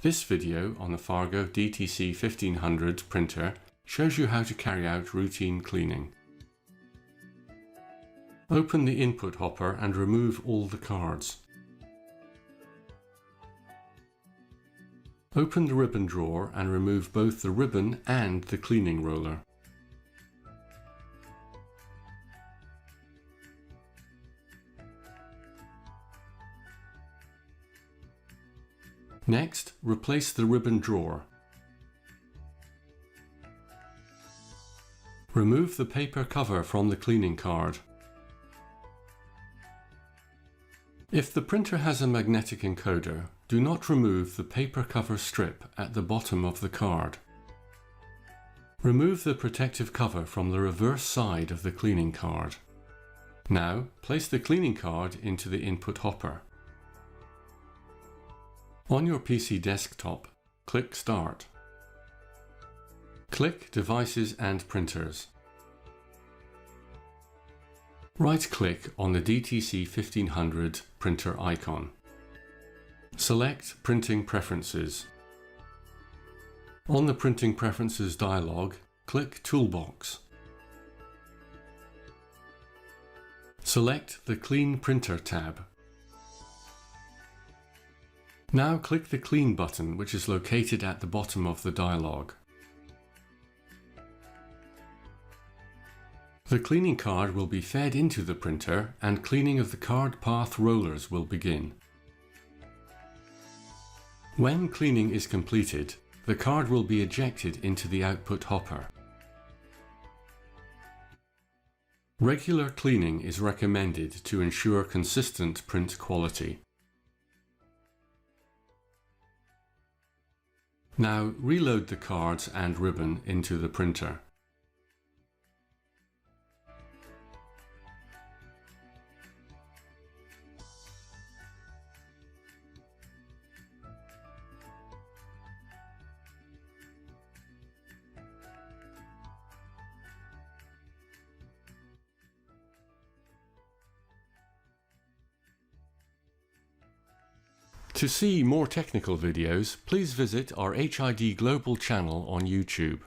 This video on the FARGO DTC1500 printer shows you how to carry out routine cleaning. Open the input hopper and remove all the cards. Open the ribbon drawer and remove both the ribbon and the cleaning roller. Next, replace the ribbon drawer. Remove the paper cover from the cleaning card. If the printer has a magnetic encoder, do not remove the paper cover strip at the bottom of the card. Remove the protective cover from the reverse side of the cleaning card. Now, place the cleaning card into the input hopper. On your PC desktop, click Start. Click Devices and Printers. Right-click on the DTC1500 printer icon. Select Printing Preferences. On the Printing Preferences dialog, click Toolbox. Select the Clean Printer tab. Now click the Clean button, which is located at the bottom of the dialog. The cleaning card will be fed into the printer and cleaning of the card path rollers will begin. When cleaning is completed, the card will be ejected into the output hopper. Regular cleaning is recommended to ensure consistent print quality. Now reload the cards and ribbon into the printer. To see more technical videos, please visit our HID Global channel on YouTube.